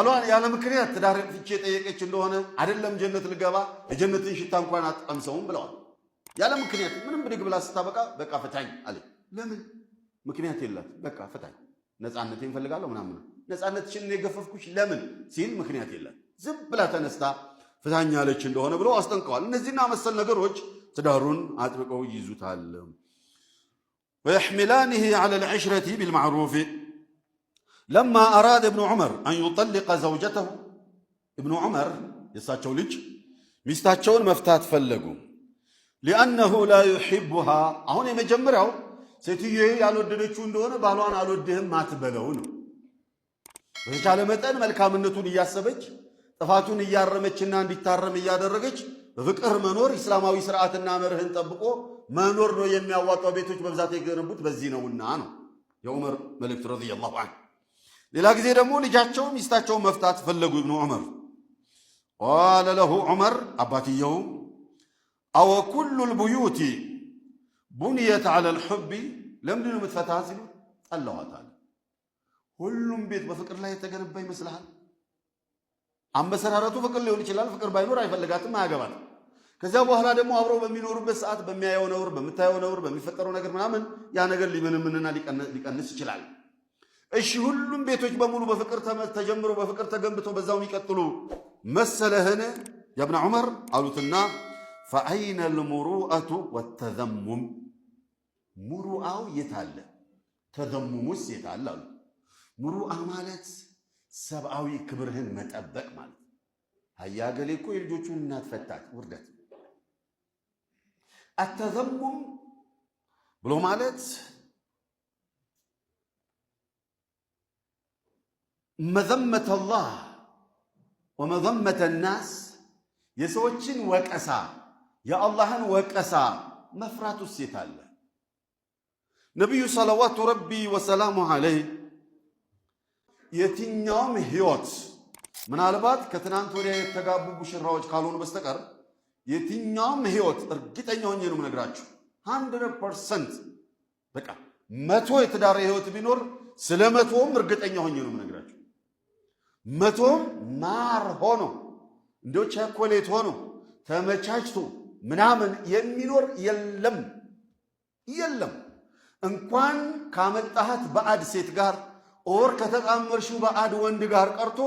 ባሏን ያለ ምክንያት ትዳር ፍቼ ጠየቀች እንደሆነ አይደለም ጀነት ልገባ የጀነትን ሽታ እንኳን አትቀምሰውም ብለዋል። ያለ ምክንያት ምንም ብድግ ብላ ስታበቃ በቃ ፍታኝ አለ። ለምን ምክንያት የላት። በቃ ፍታኝ ነፃነቴን እፈልጋለሁ ምናምን ነፃነትሽን የገፈፍኩሽ ለምን ሲል ምክንያት የላት። ዝም ብላ ተነስታ ፍታኝ አለች እንደሆነ ብለው አስጠንቀዋል። እነዚህና መሰል ነገሮች ትዳሩን አጥብቀው ይይዙታል። ويحملانه على العشرة بالمعروف لما أراد ابن عمر أن يطلق زوجته ابن عمر يساتشو لج مستاتشون مفتات فلقوا لأنه لا يحبها هون يمجمروا سيتيجي يالو ددچو እንደሆነ ባሏን አልወድህም ማትበለው ነው። በተቻለ መጠን መልካምነቱን እያሰበች ጥፋቱን እያረመችና እንዲታረም እያደረገች በፍቅር መኖር እስላማዊ ስርዓትና መርህን ጠብቆ መኖር ነው የሚያዋጣው። ቤቶች በብዛት የገነቡት በዚህ ነውና ነው የዑመር መልእክት ረዲየላሁ ዐንሁ። ሌላ ጊዜ ደግሞ ልጃቸው ሚስታቸው መፍታት ፈለጉ ኢብኑ ዑመር قال له عمر አባትየው أو كل البيوت بنيت على الحب ለምንድን ነው የምትፈታህ ሲሉ ጠላዋታል። ሁሉም ቤት በፍቅር ላይ የተገነባ ይመስልሃል? አመሰራረቱ ፍቅር ሊሆን ይችላል። ፍቅር ባይኖር አይፈልጋትም፣ አያገባትም። ከዚያ በኋላ ደግሞ አብረው በሚኖሩበት ሰዓት በሚያየው ነውር፣ በምታየው ነውር፣ በሚፈጠረው ነገር ምናምን ያ ነገር ሊመነምንና ሊቀንስ ይችላል። እሺ ሁሉም ቤቶች በሙሉ በፍቅር ተጀምሮ በፍቅር ተገንብተው በዛው የሚቀጥሉ መሰለህን ያ ኢብኑ ዑመር አሉትና فأين المروءة والتذمم ሙሩአው የታለ ተዘሙሙስ የታለ አሉ። ሙሩአ ማለት ሰብአዊ ክብርህን መጠበቅ ማለት አያገሌ እኮ የልጆቹን እናት ፈታት ውርደት። አተዘሙም ብሎ ማለት መዘመተ አላህ ወመዘመተ ናስ የሰዎችን ወቀሳ የአላህን ወቀሳ መፍራቱስ የታለ? ነቢዩ ሰለዋቱ ረቢ ወሰላሙ ዐለይህ የትኛውም ህይወት ምናልባት ከትናንት ወዲያ የተጋቡ ሙሽራዎች ካልሆኑ በስተቀር የትኛውም ህይወት እርግጠኛ ሆኜ ነው የምነግራችሁ 100% በቃ 100 የትዳር ህይወት ቢኖር ስለ 100ም እርግጠኛ ሆኜ ነው የምነግራችሁ። 100ም ማር ሆኖ እንደው ቸኮሌት ሆኖ ተመቻችቶ ምናምን የሚኖር የለም የለም። እንኳን ካመጣሃት ባዕድ ሴት ጋር ኦር ከተጣመርሽው ባዕድ ወንድ ጋር ቀርቶ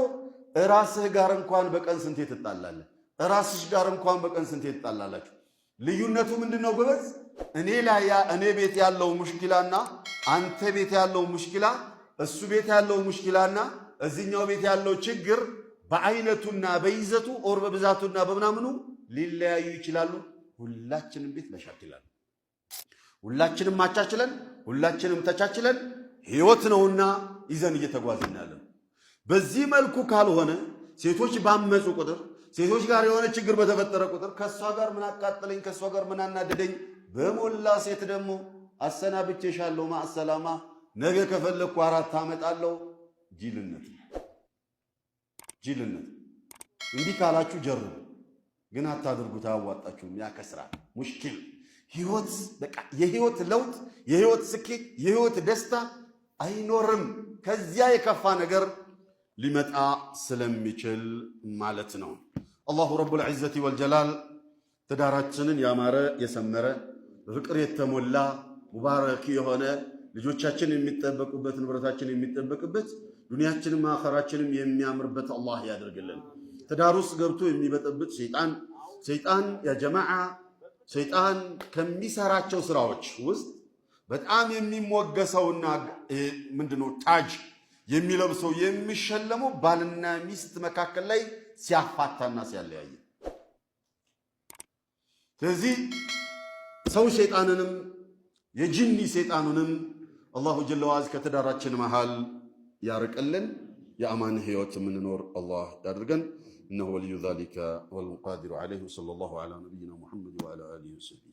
ራስህ ጋር እንኳን በቀን ስንቴ ትጣላለህ? ራስሽ ጋር እንኳን በቀን ስንቴ ትጣላላችሁ? ልዩነቱ ምንድነው ጎበዝ? እኔ ቤት ያለው ሙሽኪላና አንተ ቤት ያለው ሙሽኪላ፣ እሱ ቤት ያለው ሙሽኪላና እዚህኛው ቤት ያለው ችግር በአይነቱና በይዘቱ ኦር በብዛቱና በምናምኑ ሊለያዩ ይችላሉ። ሁላችንም ቤት መሻክላል። ሁላችንም ማቻችለን ሁላችንም ተቻችለን ህይወት ነውና ይዘን እየተጓዝን ያለን። በዚህ መልኩ ካልሆነ ሴቶች ባመጹ ቁጥር ሴቶች ጋር የሆነ ችግር በተፈጠረ ቁጥር ከሷ ጋር ምን አቃጠለኝ ከሷ ጋር ምን አናደደኝ በሞላ ሴት ደግሞ አሰናብቼሻለሁ ማሰላማ ነገ ከፈለኩ 4 አመጣለሁ። ጅልነት እንዲህ ካላችሁ ጀርቡ፣ ግን አታድርጉት። አያዋጣችሁም፣ ያከስራል። ሙሽኪል ህይወት በቃ የህይወት ለውጥ የህይወት ስኬት የህይወት ደስታ አይኖርም። ከዚያ የከፋ ነገር ሊመጣ ስለሚችል ማለት ነው። አላሁ ረቡል ዒዘቲ ወልጀላል ትዳራችንን ያማረ የሰመረ በፍቅር የተሞላ ሙባረክ የሆነ ልጆቻችን የሚጠበቁበት ንብረታችን የሚጠበቅበት ዱንያችንም አኸራችንም የሚያምርበት አላህ ያደርግልን። ትዳር ውስጥ ገብቶ የሚበጠብጥ ሰይጣን ያ ጀማዓ ሰይጣን ከሚሰራቸው ስራዎች ውስጥ በጣም የሚሞገሰውና ምንድነው ታጅ የሚለብሰው የሚሸለመው ባልና ሚስት መካከል ላይ ሲያፋታና ሲያለያይ። ስለዚህ ሰው ሸይጣንንም የጂኒ ሰይጣኑንም አላሁ ጀለ ወዐዝ ከትዳራችን መሃል ያርቅልን። የአማን ህይወት የምንኖር አላህ ያድርገን። إنه ولي ذلك والقادر عليه صلى الله على نبينا محمد وعلى آله وسلم.